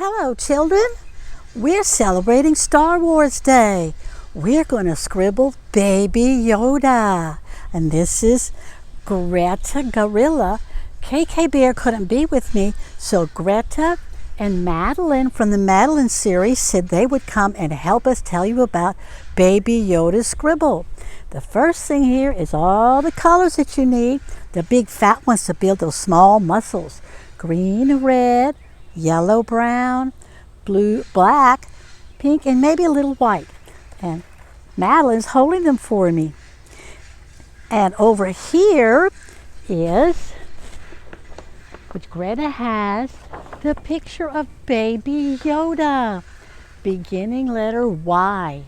Hello, children. We're celebrating Star Wars Day. We're going to scribble Baby Yoda. And this is Greta Gorilla. KK Bear couldn't be with me, so Greta and Madeline from the Madeline series said they would come and help us tell you about Baby Yoda's scribble. The first thing here is all the colors that you need. The big fat ones to build those small muscles. Green, red, yellow, brown, blue, black, pink, and maybe a little white. And Madeline's holding them for me. And over here is, which Greta has, the picture of Baby Yoda. Beginning letter Y.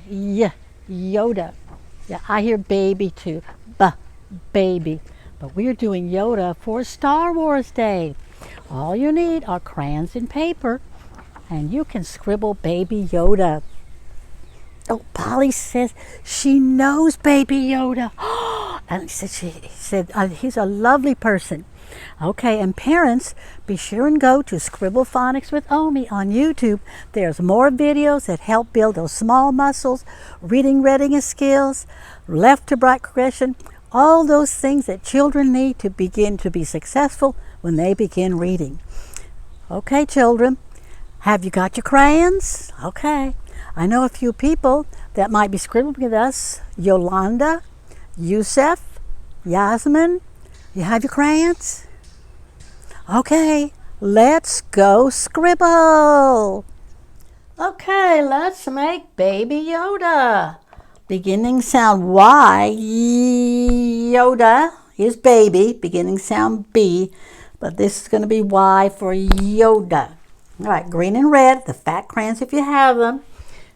Yoda. Yeah, I hear baby too. Baby. But we're doing Yoda for Star Wars Day. All you need are crayons and paper, and you can scribble Baby Yoda. Oh, Polly says she knows Baby Yoda. And she said he's a lovely person. Okay, and parents, be sure and go to Scribble Phonics with Omi on YouTube. There's more videos that help build those small muscles, reading readiness skills, left to right progression, all those things that children need to begin to be successful when they begin reading. Okay, children, have you got your crayons? Okay, I know a few people that might be scribbling with us. Yolanda, Yusef, Yasmin, you have your crayons? Okay, let's go scribble. Okay, let's make Baby Yoda. Beginning sound Y, Yoda is baby. Beginning sound B, but this is going to be Y for Yoda. All right, green and red, the fat crayons if you have them.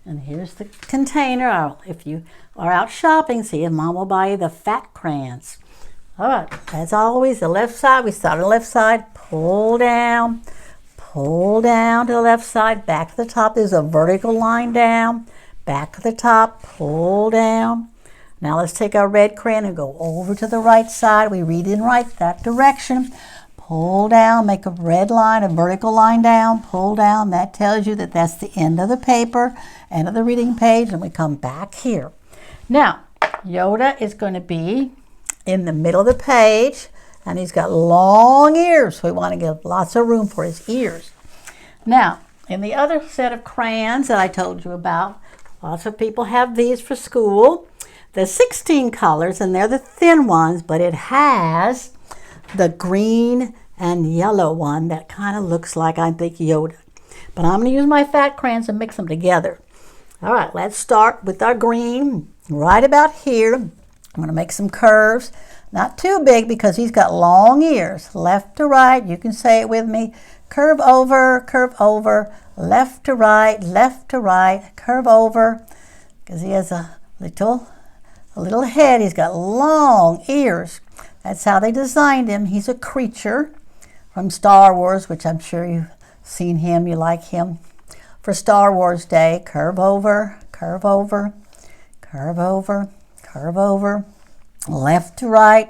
And here's the container. If you are out shopping, see if Mom will buy you the fat crayons. All right, as always, the left side, we start on the left side, pull down to the left side, back to the top. There's a vertical line down, back to the top, pull down. Now let's take our red crayon and go over to the right side. We read and write that direction. Pull down, make a red line, a vertical line down, pull down. That tells you that that's the end of the paper, end of the reading page, and we come back here. Now, Yoda is going to be in the middle of the page, and he's got long ears, so we want to give lots of room for his ears. Now, in the other set of crayons that I told you about, lots of people have these for school. There's 16 colors, and they're the thin ones, but it has the green and yellow one that kind of looks like, I think, Yoda. But I'm going to use my fat crayons and mix them together. All right, let's start with our green right about here. I'm going to make some curves, not too big because he's got long ears. Left to right, you can say it with me. Curve over, left to right, curve over, because he has a little head. He's got long ears. That's how they designed him. He's a creature from Star Wars, which I'm sure you've seen him, you like him. For Star Wars Day, curve over, left to right.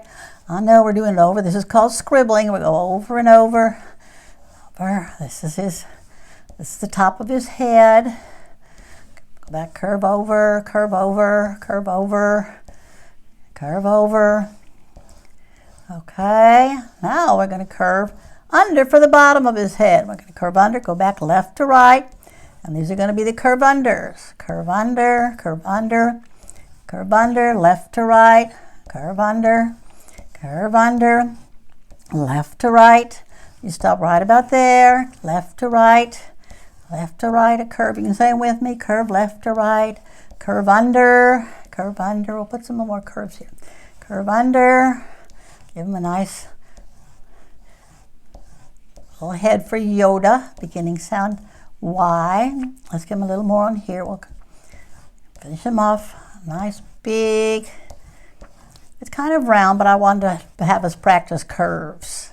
I know we're doing it over. This is called scribbling. We go over and over. This is the top of his head. Go back, curve over. Okay, now we're going to curve under for the bottom of his head. We're going to curve under, go back left to right. And these are going to be the curve unders. Curve under, left to right, curve under, left to right. You stop right about there, left to right, a curve. You can say it with me, curve left to right, curve under. We'll put some more curves here. Curve under, give him a nice little head for Yoda, beginning sound Y. Let's give him a little more on here. We'll finish him off. Nice big. It's kind of round, but I wanted to have us practice curves.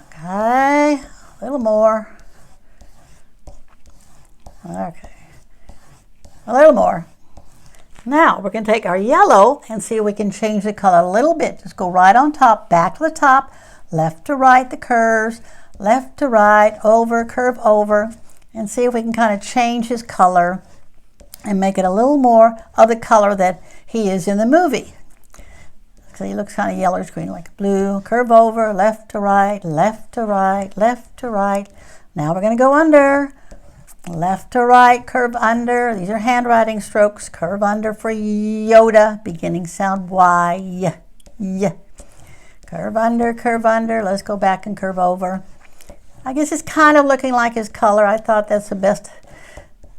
Okay, a little more. Okay, a little more. Now we're going to take our yellow and see if we can change the color a little bit. Just go right on top, back to the top, left to right the curves, left to right, over, curve over, and see if we can kind of change his color and make it a little more of the color that he is in the movie. So he looks kind of yellowish green, like blue. Curve over, left to right, left to right, left to right. Now we're going to go under. Left to right, curve under. These are handwriting strokes. Curve under for YODA, beginning sound Y. Y. Curve under, curve under. Let's go back and curve over. I guess it's kind of looking like his color. I thought that's the best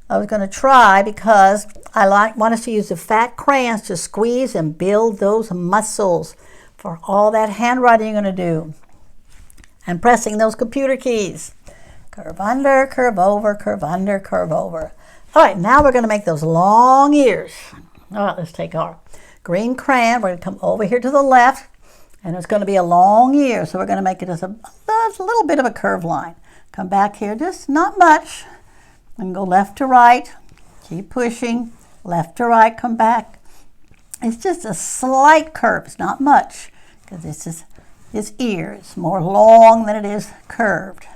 I was going to try because I want us to use the fat crayons to squeeze and build those muscles for all that handwriting you're going to do. And pressing those computer keys. Curve under, curve over, curve under, curve over. All right, now we're going to make those long ears. All right, let's take our green crayon. We're going to come over here to the left, and it's going to be a long ear. So we're going to make it just a little bit of a curved line. Come back here, just not much. And go left to right, keep pushing, left to right, come back. It's just a slight curve, it's not much, because his ear is more long than it is curved.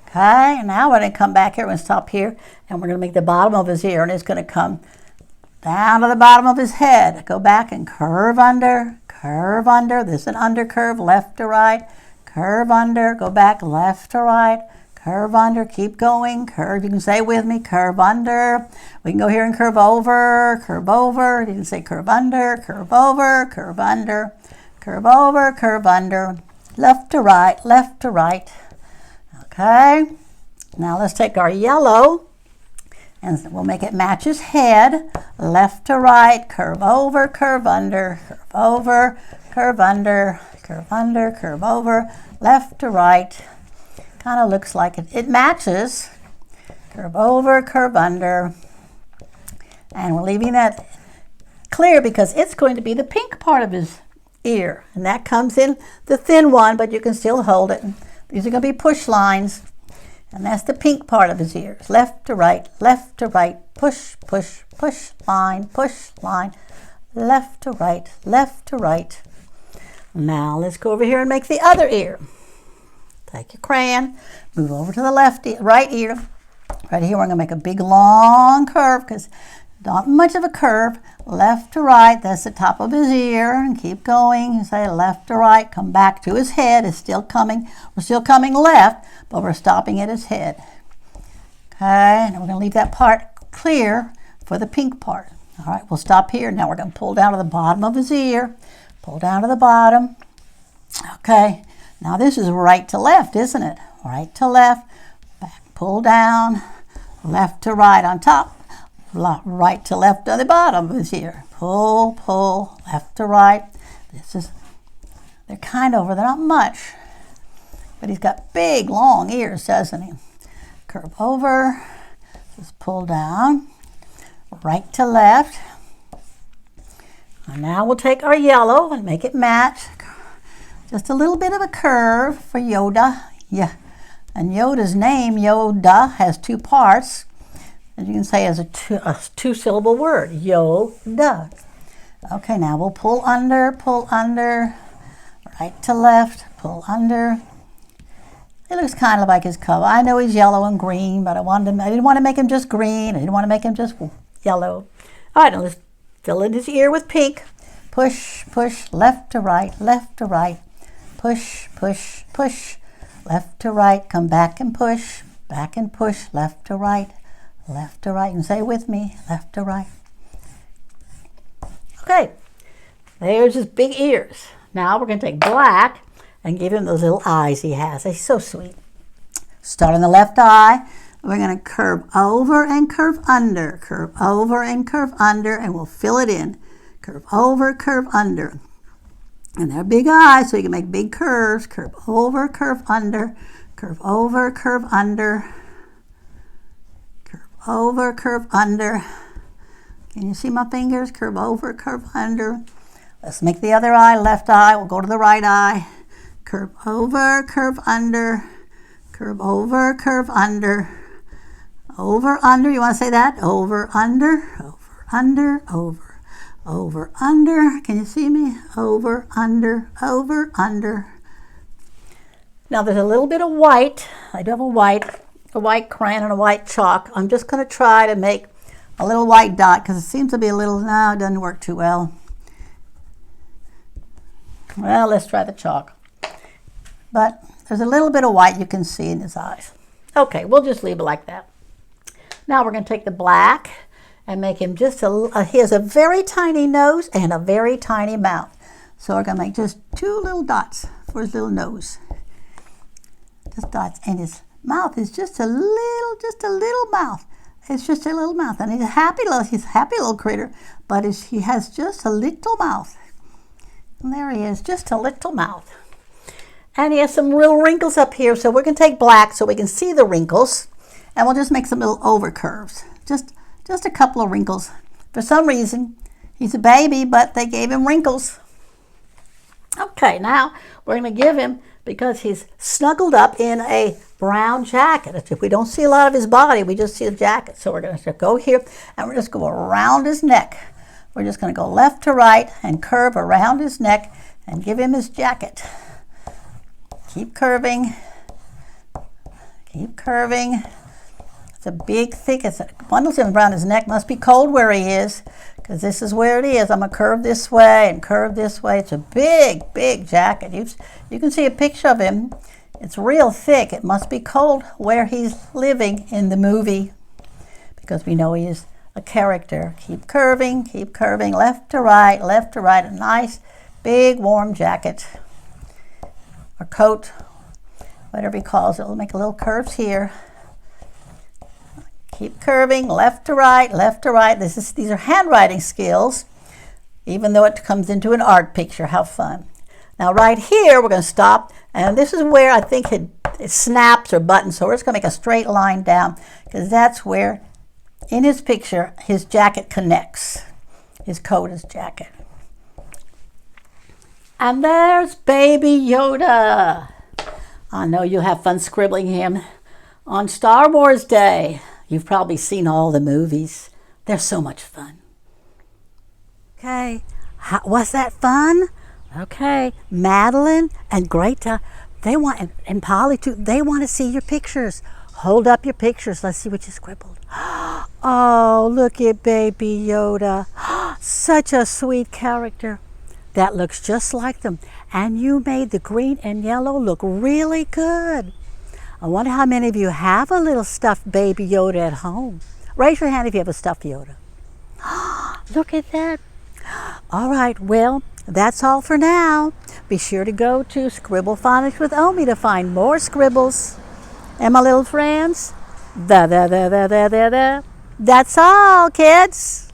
Okay, now we're going to come back here, we're going to stop here, and we're going to make the bottom of his ear, and it's going to come down to the bottom of his head. Go back and curve under, this is an under curve, left to right, curve under, go back left to right, curve under, keep going, curve, you can say with me, curve under. We can go here and curve over, you can say curve under, curve over, curve under, curve over, curve under, left to right, okay. Now let's take our yellow, and we'll make it match his head, left to right, curve over, curve under, curve over, curve under, curve under, curve over, left to right. Kind of looks like it matches. Curve over, curve under. And we're leaving that clear because it's going to be the pink part of his ear. And that comes in the thin one, but you can still hold it. These are going to be push lines. And that's the pink part of his ears. Left to right, push, push, push, line, left to right. Now let's go over here and make the other ear. Take your crayon, move over to the right ear. Right here, we're going to make a big long curve because not much of a curve. Left to right, that's the top of his ear. And keep going. You say left to right, come back to his head. It's still coming. We're still coming left, but we're stopping at his head. Okay, and we're going to leave that part clear for the pink part. All right, we'll stop here. Now we're going to pull down to the bottom of his ear. Pull down to the bottom. Okay. Now this is right to left, isn't it? Right to left, back, pull down, left to right on top, right to left on the bottom of his ear. Pull, pull, left to right. They're kind of over, they're not much, but he's got big, long ears, doesn't he? Curve over, just pull down, right to left. And now we'll take our yellow and make it match. Just a little bit of a curve for YODA. Yeah. And YODA's name, YODA, has two parts. As you can say, as a two-syllable word, YODA. Okay, now we'll pull under, right to left, pull under. It looks kind of like his cover. I know he's yellow and green, but I didn't want to make him just green. I didn't want to make him just yellow. All right, now let's fill in his ear with pink. Push, push, left to right, push, push, push, left to right, come back and push, left to right, and say with me, left to right. Okay, there's his big ears. Now we're going to take black and give him those little eyes he has. They're so sweet. Start on the left eye. We're going to curve over and curve under, and we'll fill it in. Curve over, curve under. And they're big eyes, so you can make big curves. Curve over, curve under, curve over, curve under, curve over, curve under. Can you see my fingers? Curve over, curve under. Let's make the other eye, left eye. We'll go to the right eye. Curve over, curve under, curve over, curve under. Over, under. You want to say that? Over, under, over, under, over. Over, under. Can you see me? Over, under, over, under. Now there's a little bit of white. I do have a white crayon and a white chalk. I'm just going to try to make a little white dot because it seems to be a little, no, it doesn't work too well. Well, let's try the chalk. But there's a little bit of white you can see in his eyes. Okay, we'll just leave it like that. Now we're going to take the black and make him just he has a very tiny nose and a very tiny mouth. So we're going to make just 2 little dots for his little nose. Just dots. And his mouth is just a little mouth. It's just a little mouth. And he's a happy little critter, but he has just a little mouth. And there he is, just a little mouth. And he has some real wrinkles up here, so we're going to take black so we can see the wrinkles. And we'll just make some little over curves. Just a couple of wrinkles. For some reason, he's a baby, but they gave him wrinkles. Okay, now we're going to give him, because he's snuggled up in a brown jacket. If we don't see a lot of his body, we just see the jacket. So we're going to go here, and we're just going to go around his neck. We're just going to go left to right and curve around his neck and give him his jacket. Keep curving. Keep curving. It's a big, thick, it's a bundle around his neck. Must be cold where he is, because this is where it is. I'm going to curve this way and curve this way. It's a big, big jacket. You can see a picture of him. It's real thick. It must be cold where he's living in the movie, because we know he is a character. Keep curving, left to right, a nice, big, warm jacket or coat, whatever he calls it. We'll make a little curves here. Keep curving, left to right, These are handwriting skills, even though it comes into an art picture. How fun. Now right here, we're going to stop, and this is where I think it snaps or buttons, so we're just going to make a straight line down, because that's where, in his picture, his jacket connects. His coat is jacket. And there's Baby Yoda. I know you'll have fun scribbling him on Star Wars Day. You've probably seen all the movies. They're so much fun. Okay, was that fun? Okay, Madeline and Greta, and Polly too, they want to see your pictures. Hold up your pictures. Let's see what you scribbled. Oh, look at Baby Yoda. Such a sweet character. That looks just like them. And you made the green and yellow look really good. I wonder how many of you have a little stuffed Baby Yoda at home. Raise your hand if you have a stuffed Yoda. Look at that. All right, well, that's all for now. Be sure to go to Scribble Phonics with Omi to find more scribbles. And my little friends, that's all, kids.